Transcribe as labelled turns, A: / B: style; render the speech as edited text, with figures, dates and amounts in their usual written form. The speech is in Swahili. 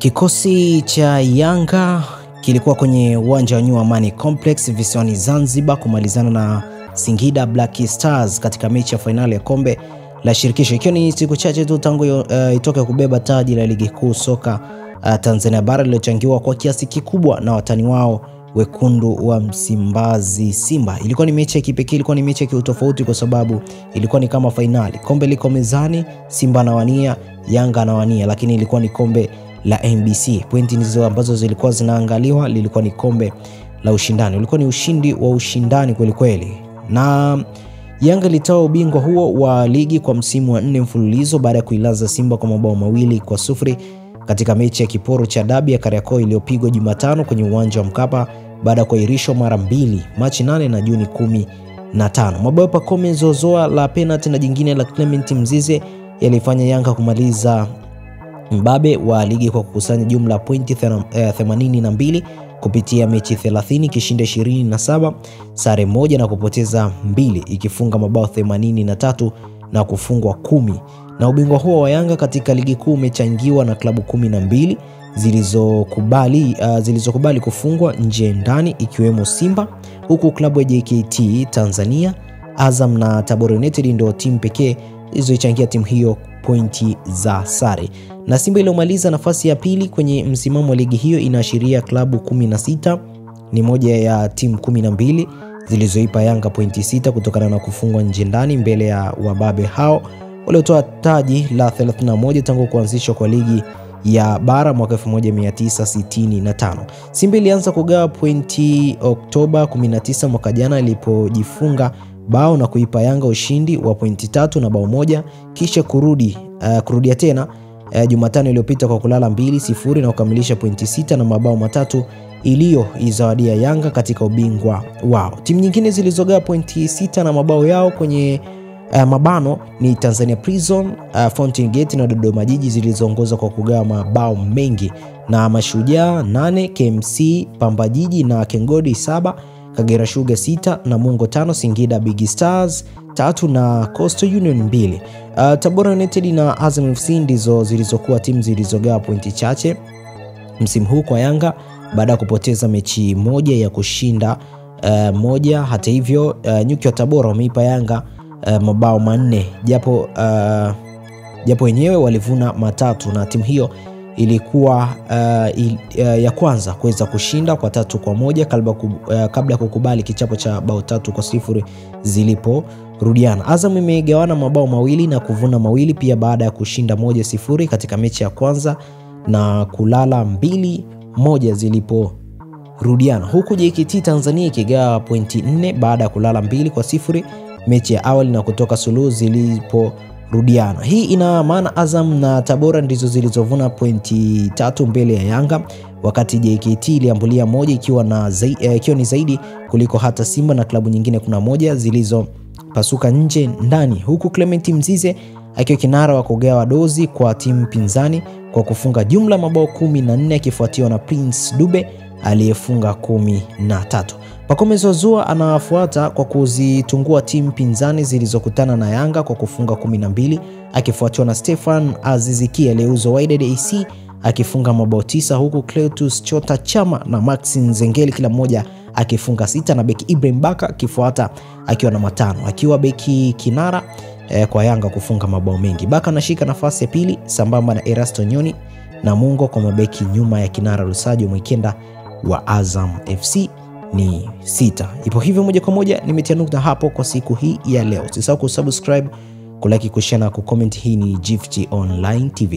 A: Kikosi cha Yanga kilikuwa kwenye uwanja wa New Amani Complex visiwani Zanzibar kumalizana na Singida Black Stars katika mechi ya finali ya kombe la shirikisho, ikiwa ni siku chache tu tangu itoke kubeba taji la ligi kuu soka Tanzania bara lililochangiwa kwa kiasi kikubwa na watani wao wekundu wa Msimbazi Simba. Ilikuwa ni mechi ya kipekee, ilikuwa ni mechi ya kiutofauti kwa sababu ilikuwa ni kama finali. Kombe liko mezani, Simba anawania, Yanga anawania, lakini ilikuwa ni kombe la NBC. Pointi hizo ambazo zilikuwa zinaangaliwa lilikuwa ni kombe la ushindani. Ulikuwa ni ushindi wa ushindani kweli kweli. Na Yanga ilitoa ubingwa huo wa ligi kwa msimu wa 4 mfululizo baada ya kuilaza Simba kwa mabao 2-0 katika mechi ya kiporo cha dabi ya Kariakoo iliyopigwa Jumatano kwenye uwanja wa Mkapa baada ya kuahirishwa mara 2, Machi 8 na Juni 15. Mabao Pacome Zozoa la penalty na jingine la Clement Mzize yalifanya Yanga kumaliza mbabe wa ligi kwa kukusanya jumla pointi 82 kupitia mechi 30, kishinda 27, sare 1 na kupoteza 2, ikifunga mabao 83 na kufungwa 10. Na ubingwa huo wa Yanga katika ligi kuu umechangiwa na klabu 12 zilizokubali kufungwa nje ndani, ikiwemo Simba, huku klabu ya JKT Tanzania, Azam na Tabora United ndio timu pekee zilizochangia timu hiyo pointi za sare. Na Simba iliyomaliza nafasi ya pili kwenye msimamo wa ligi hiyo inaashiria klabu 16 ni moja ya timu 12 zilizoipa Yanga pointi 6 kutokana na kufungwa nje ndani mbele ya wababe hao waliotoa taji la 31 tangu kuanzishwa kwa ligi ya bara mwaka 1965. Simba ilianza kugawa pointi Oktoba 19 mwaka jana ilipojifunga bao na kuipa Yanga ushindi wa pointi 3 na bao 1, kisha kurudia tena Jumatano iliyopita kwa kulala 2-0 na kukamilisha pointi 6 na mabao 3 iliyoizawadia Yanga katika ubingwa wao. Timu nyingine zilizogawa pointi 6 na mabao yao kwenye mabano ni Tanzania Prison, Fountain Gate na Dodoma Jiji zilizoongoza kwa kugawa mabao mengi, na Mashujaa 8, KMC, Pamba Jiji na Kengodi 7, Kagera Sugar 6, Namungo 5, Singida Big Stars 3 na Coastal Union 2. Tabora United na Azam FC ndizo zilizokuwa timu zilizogawa pointi chache msimu huu kwa Yanga baada ya kupoteza mechi moja ya kushinda moja. Hata hivyo nyuki wa Tabora wameipa Yanga mabao 4 japo wenyewe walivuna 3, na timu hiyo ilikuwa ya kwanza kuweza kushinda kwa 3-1 kabla ya kukubali kichapo cha bao 3-0 ziliporudiana. Azam imegawana mabao 2 na kuvuna 2 pia baada ya kushinda 1-0 katika mechi ya kwanza na kulala 2-1 ziliporudiana, huku JKT Tanzania ikigawa pointi 4 baada ya kulala 2-0 mechi ya awali na kutoka suluhu ziliporudiana. Hii ina maana Azam na Tabora ndizo zilizovuna pointi 3 mbele ya Yanga, wakati JKT iliambulia 1 ikiwa ni zaidi kuliko hata Simba na klabu nyingine 11 zilizopasuka nje ndani, huku Clement Mzize akiwa kinara wa kugawa dozi kwa timu pinzani kwa kufunga jumla mabao 14, akifuatiwa na Prince Dube aliyefunga 13. Pacome Zozoa anafuata kwa kuzitungua timu pinzani zilizokutana na Yanga kwa kufunga 12, akifuatiwa na Stefan Aziziki aliyeuzwa Wydad AC akifunga mabao 9, huku Cleotus Chota Chama na Maxine Zengeli kila mmoja akifunga 6, na beki Ibrahim Baka akifuata akiwa na 5, akiwa beki kinara kwa Yanga kufunga mabao mengi. Baka anashika nafasi ya pili sambamba na Erasto Nyoni na Mungo kwa mabeki nyuma ya kinara Lusajo Mwikenda wa Azam FC ni 6. Ipo hivyo moja kwa moja nimetia nukta hapo kwa siku hii ya leo. Usisahau kusubscribe, kulike, kushare na kucomment. Hii ni Gift Online TV.